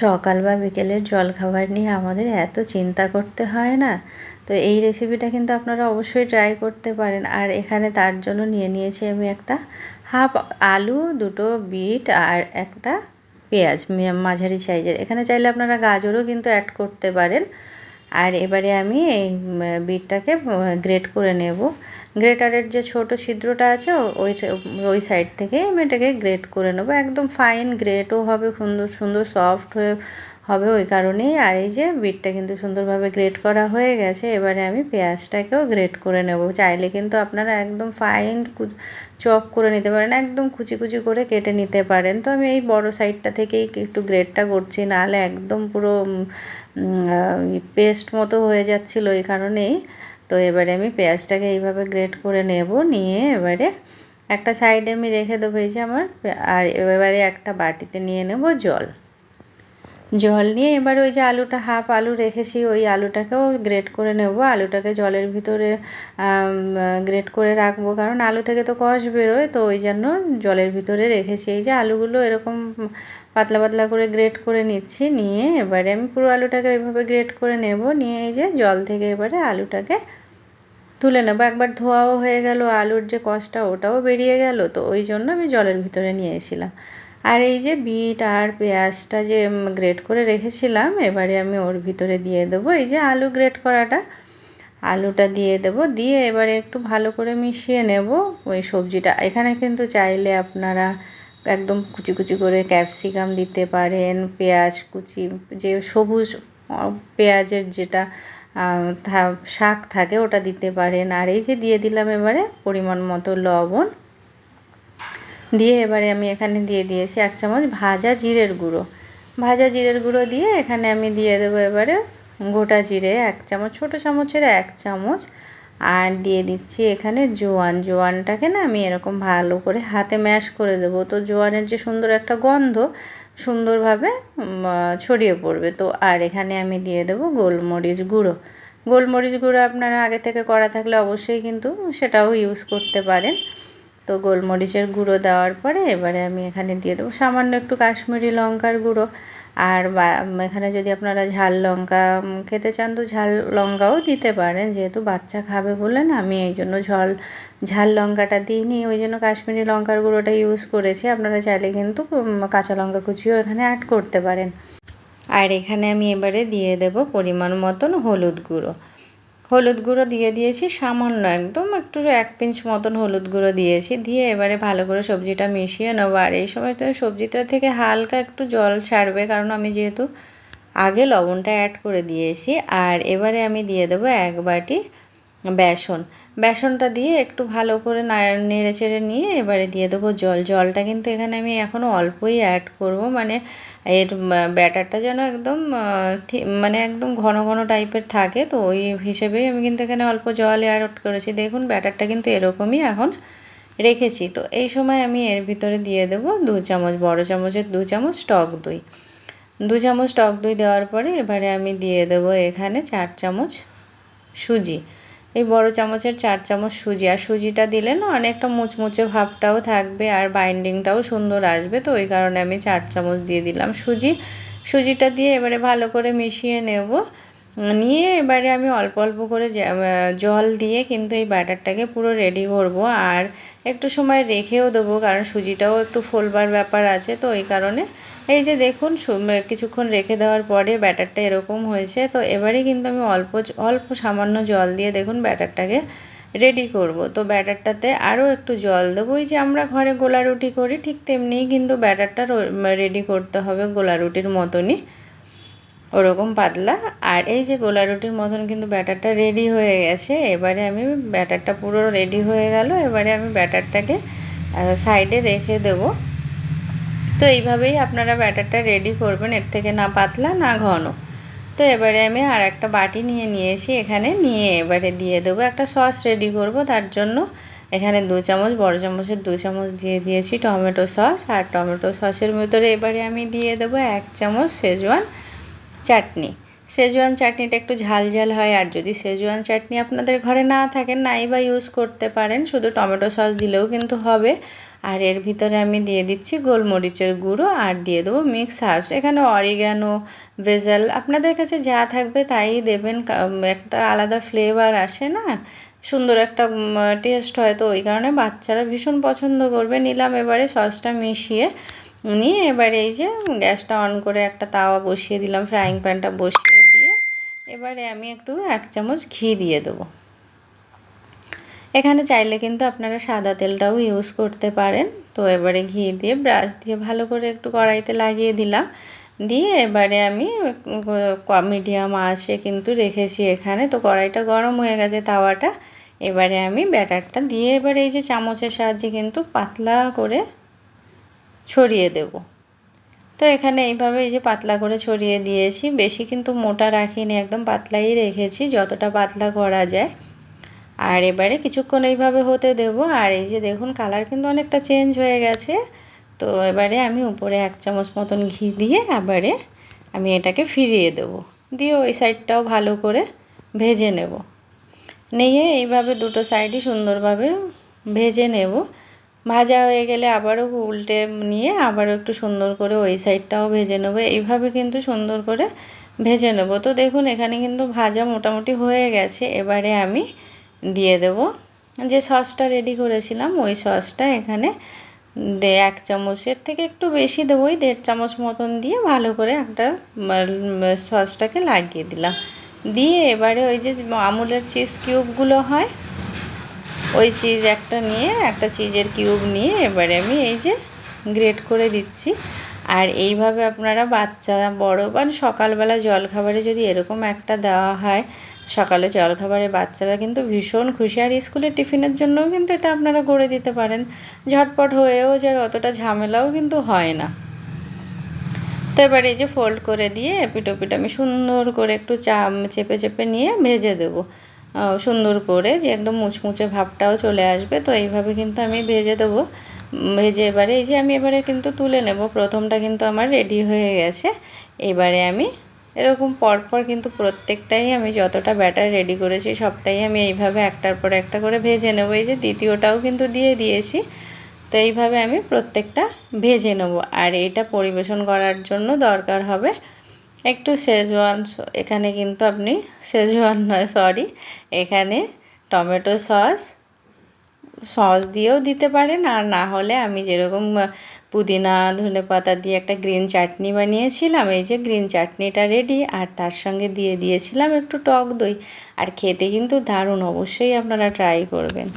সকাল বা বিকেলের জলখাবার নিয়ে আমাদের এত চিন্তা করতে হয় না। তো এই রেসিপিটা কিন্তু আপনারা অবশ্যই ট্রাই করতে পারেন। আর এখানে তার জন্য নিয়ে নিয়েছি আমি একটা হাফ আলু, দুটো বিট আর একটা পেঁয়াজ মাঝারি সাইজের। এখানে চাইলে আপনারা গাজরও কিন্তু অ্যাড করতে পারেন। আর এবারে আমি এই বিটটাকে গ্রেট করে নেব। গ্রেটারের যে ছোট ছিদ্রটা আছে ওই ওই সাইড থেকে আমি এটাকে গ্রেট করে নেব। একদম ফাইন গ্রেটও হবে, সুন্দর সুন্দর সফট হয়ে হবে ওই কারণেই। আর এই যে বিটটা কিন্তু সুন্দরভাবে গ্রেট করা হয়ে গেছে। এবারে আমি পেঁয়াজটাকেও গ্রেট করে নেব। চাইলে কিন্তু আপনারা একদম ফাইন চপ করে নিতে পারেন, একদম কুচি কুচি করে কেটে নিতে পারেন। তো আমি এই বড় সাইডটা থেকেই একটু গ্রেটটা করছি, নাহলে একদম পুরো পেস্ট মতো হয়ে যাচ্ছিলো এই কারণেই। তো এবারে আমি পেঁয়াজটাকে এইভাবে গ্রেট করে নেব, নিয়ে এবারে একটা সাইডে আমি রেখে দেবো এই যে আমার। আর এবারে একটা বাটিতে নিয়ে নেব জল। জল নিয়ে এবার ওই যে আলুটা হাফ আলু রেখেছি ওই আলুটাকেও গ্রেট করে নেব। আলুটাকে জলের ভিতরে গ্রেট করে রাখবো, কারণ আলু থেকে তো কষ বেরোয়, তো ওই জন্য জলের ভিতরে রেখেছি। এই যে আলুগুলো এরকম পাতলা পাতলা করে গ্রেট করে নিচ্ছি, নিয়ে এবারে আমি পুরো আলুটাকে ওইভাবে গ্রেট করে নেব। নিয়ে এই যে জল থেকে এবারে আলুটাকে তুলে নেব। একবার ধোয়াও হয়ে গেল, আলুর যে কষটা ওটাও বেরিয়ে গেল, তো ওই জন্য আমি জলের ভিতরে নিয়েছিলাম। আর এই যে বিট আর পেঁয়াজটা যে গ্রেট করে রেখেছিলাম, এবারে আমি ওর ভিতরে দিয়ে দেবো এই যে আলু গ্রেট করাটা। আলুটা দিয়ে দেব, দিয়ে এবারে একটু ভালো করে মিশিয়ে নেব ওই সবজিটা। এখানে কিন্তু চাইলে আপনারা একদম কুচি কুচি করে ক্যাপসিকাম দিতে পারেন, পেঁয়াজ কুচি, যে সবুজ পেঁয়াজের যেটা শাক থাকে ওটা দিতে পারেন। আর এই যে দিয়ে দিলাম এবারে পরিমাণ মতো লবণ, দিয়ে এবারে আমি এখানে দিয়ে দিয়েছি 1 চামচ ভাজা জিরের গুঁড়ো। ভাজা জিরের গুঁড়ো দিয়ে এখানে আমি দিয়ে দেবো এবারে গোটা জিরে 1 চামচ, ছোটো চামচের 1 চামচ। আর দিয়ে দিচ্ছি এখানে জোয়ান। জোয়ানটাকে না আমি এরকম ভালো করে হাতে ম্যাশ করে দেবো, তো জোয়ানের যে সুন্দর একটা গন্ধ সুন্দরভাবে ছড়িয়ে পড়বে। তো আর এখানে আমি দিয়ে দেবো গোলমরিচ গুঁড়ো। গোলমরিচ গুঁড়ো আপনারা আগে থেকে করা থাকলে অবশ্যই কিন্তু সেটাও ইউজ করতে পারেন। তো গোলমরিচের গুঁড়ো দেওয়ার পরে এবারে আমি এখানে দিয়ে দেবো সামান্য একটু কাশ্মীরি লঙ্কার গুঁড়ো। আর এখানে যদি আপনারা ঝাল লঙ্কা খেতে চান তো ঝাল লঙ্কাও দিতে পারেন, যেহেতু বাচ্চা খাবে বললেন আমি এই জন্য ঝাল লঙ্কাটা দিইনি, ওই জন্য কাশ্মীরি লঙ্কার গুঁড়োটা ইউজ করেছি। আপনারা চাইলে কিন্তু কাঁচা লঙ্কা কুচিও এখানে অ্যাড করতে পারেন। আর এখানে আমি এবারে দিয়ে দেব পরিমাণ মতন হলুদ গুঁড়ো। হলুদ গুঁড়ো দিয়ে দিয়েছি সামান্য, একদম একটু 1 পিঞ্চ মতন হলুদ গুঁড়ো দিয়েছি। দিয়ে এবারে ভালো করে সবজিটা মিশিয়ে নেবো। আর এই সময় তো সবজিটা থেকে হালকা একটু জল ছাড়বে, কারণ আমি যেহেতু আগে লবণটা অ্যাড করে দিয়েছি। আর এবারে আমি দিয়ে দেবো 1 বাটি বেসন। বেসনটা দিয়ে একটু ভালো করে নেড়ে চেড়ে নিয়ে এবারে দিয়ে দেবো জল। জলটা কিন্তু এখানে আমি এখনও অল্পই অ্যাড করব, মানে এর ব্যাটারটা যেন একদম মানে একদম ঘন ঘন টাইপের থাকে, তো ওই হিসেবেই আমি কিন্তু এখানে অল্প জল অ্যাড করেছি। দেখুন ব্যাটারটা কিন্তু এরকমই এখন রেখেছি। তো এই সময় আমি এর ভিতরে দিয়ে দেবো 2 চামচ, বড় চামচের 2 চামচ টক দই। 2 চামচ টক দই দেওয়ার পরে এবারে আমি দিয়ে দেবো এখানে 4 চামচ সুজি। এই বড় চামচের 4 চামচ সুজি। আর সুজিটা দিলে না অনেকটা মুচমুচে ভাবটাও থাকবে আর বাইন্ডিংটাও সুন্দর আসবে, তো ওই কারণে আমি 4 চামচ দিয়ে দিলাম সুজি। সুজিটা দিয়ে এবারে ভালো করে মিশিয়ে নেব। নিয়ে এবারে আমি অল্প অল্প করে জল দিয়ে কিন্তু এই ব্যাটারটাকে পুরো রেডি করব। আর একটু সময় রেখেও দেবো, কারণ সুজিটাও একটু ফোলবার ব্যাপার আছে, তো এই কারণে। এই যে দেখুন কিছুক্ষণ রেখে দেওয়ার পরে ব্যাটারটা এরকম হয়েছে। তো এবারে কিন্তু আমি অল্প সামান্য জল দিয়ে দেখুন ব্যাটারটাকে রেডি করব। তো ব্যাটারটাতে আরও একটু জল দেবো। ওই যে আমরা ঘরে গোলা রুটি করি ঠিক তেমনিই কিন্তু ব্যাটারটা রেডি করতে হবে, গোলা রুটির মতনই, ওরকম পাতলা। আর এই যে গোলা রুটির মতন কিন্তু ব্যাটারটা রেডি হয়ে গেছে। এবারে আমি ব্যাটারটা পুরো রেডি হয়ে গেল। এবারে আমি ব্যাটারটাকে সাইডে রেখে দেবো। তো এইভাবেই আপনারা ব্যাটারটা রেডি করবেন, এর থেকে না পাতলা না ঘন। তো এবারে আমি আর একটা বাটি নিয়েছি এখানে, নিয়ে এবারে দিয়ে দেবো একটা সস রেডি করব। তার জন্য এখানে 2 চামচ, বড় চামচের 2 চামচ দিয়ে দিয়েছি টমেটো সস। আর টমেটো সসের ভিতরে এবারে আমি দিয়ে দেবো 1 চামচ শেজওয়ান চাটনি। শেজওয়ান চাটনিটা একটু ঝাল ঝাল হয়, আর যদি শেজওয়ান চাটনি আপনাদের ঘরে না থাকে নাই বা ইউজ করতে পারেন, শুধু টমেটো সস দিলেও কিন্তু হবে। আর এর ভিতরে আমি দিয়ে দিচ্ছি গোলমরিচের গুঁড়ো আর দিয়ে দেবো মিক্স হার্বস। এখানে অরিগ্যানো, বেসেল আপনাদের কাছে যা থাকবে তাই দেবেন, একটা আলাদা ফ্লেভার আসে না, সুন্দর একটা টেস্ট হয়, তো ওই কারণে বাচ্চারা ভীষণ পছন্দ করবে। নিলাম এবারে সসটা মিশিয়ে নিয়ে এবারে এই যে গ্যাসটা অন করে একটা তাওয়া বসিয়ে দিলাম, ফ্রাইং প্যানটা বসিয়ে দিয়ে এবারে আমি একটু 1 চামচ ঘি দিয়ে দেবো। এখানে চাইলে কিন্তু আপনারা সাদা তেলটাও ইউজ করতে পারেন। তো এবারে ঘি দিয়ে ব্রাশ দিয়ে ভালো করে একটু কড়াইতে লাগিয়ে দিলাম, দিয়ে এবারে আমি মিডিয়াম আঁচে কিন্তু রেখেছি এখানে। তো কড়াইটা গরম হয়ে গেছে, তাওয়াটা, এবারে আমি ব্যাটারটা দিয়ে এবারে এই যে চামচের সাহায্যে কিন্তু পাতলা করে ছড়িয়ে দেব। তো এখানে এইভাবে এই যে পাতলা করে ছড়িয়ে দিয়েছি, বেশি কিন্তু মোটা রাখিনি, একদম পাতলাই রেখেছি, যতটা পাতলা করা যায়। আর এবারে কিছুক্ষণ এইভাবে হতে দেব। আর এই যে দেখুন কালার কিন্তু অনেকটা চেঞ্জ হয়ে গেছে। তো এবারে আমি উপরে 1 চামচ মতন ঘি দিয়ে এবারে আমি এটাকে ফিরিয়ে দেব, দিয়ে ওই সাইডটাও ভালো করে ভেজে নেব। নিয়ে এইভাবে দুটো সাইডই সুন্দরভাবে ভেজে নেব। ভাজা হয়ে গেলে আবারও উল্টে নিয়ে আবারও একটু সুন্দর করে ওই সাইডটাও ভেজে নেব। এইভাবে কিন্তু সুন্দর করে ভেজে নেব। তো দেখুন এখানে কিন্তু ভাজা মোটামুটি হয়ে গেছে। এবারে আমি দিয়ে দেব যে সসটা রেডি করেছিলাম, ওই সসটা এখানে 1 চামচের থেকে একটু বেশি দেবো, ওই 1.5 চামচ মতন দিয়ে ভালো করে একটা সসটাকে লাগিয়ে দিলাম। দিয়ে এবারে ওই যে আমুলের চিজ কিউবগুলো হয়, ওই চিজ একটা নিয়ে, একটা চিজের কিউব নিয়ে এবারে আমি এই যে গ্রেট করে দিচ্ছি। আর এইভাবে আপনারা বাচ্চা বড় বা সকালবেলা জলখাবারে যদি এরকম একটা দেওয়া হয়, সকালে জলখাবারে বাচ্চারা কিন্তু ভীষণ খুশি। আর স্কুলের টিফিনের জন্যও কিন্তু এটা আপনারা করে দিতে পারেন, ঝটপট হয়েও যায়, অতটা ঝামেলাও কিন্তু হয় না। তো এবার এই যে ফোল্ড করে দিয়ে এপিট ওপিট আমি সুন্দর করে একটু চেপে চেপে নিয়ে ভেজে দেবো সুন্দর করে, যে একদম মুচমুচে ভাবটাও চলে আসবে। তো এইভাবে কিন্তু আমি ভেজে দেবো। ভেজে এবারে এই যে আমি এবারে কিন্তু তুলে নেব। প্রথমটা কিন্তু আমার রেডি হয়ে গেছে। এবারে আমি এরকম পরপর কিন্তু প্রত্যেকটাই আমি যতটা ব্যাটার রেডি করেছি সবটাই আমি এইভাবে একটার পর একটা করে ভেজে নেব। এই যে দ্বিতীয়টাও কিন্তু দিয়ে দিয়েছি। তো এইভাবে আমি প্রত্যেকটা ভেজে নেব। আর এটা পরিবেশন করার জন্য দরকার হবে একটু শেজওয়ান। এখানে কিন্তু আপনি শেজওয়ান নয়, সরি, এখানে টমেটো সস দিয়েও দিতে পারেন। আর না হলে আমি যেরকম পুদিনা ধনেপাতা দিয়ে একটা গ্রিন চাটনি বানিয়েছিলাম, এই যে গ্রিন চাটনিটা রেডি। আর তার সঙ্গে দিয়ে দিয়েছিলাম একটু টক দই। আর খেতে কিন্তু দারুণ, অবশ্যই আপনারা ট্রাই করবেন।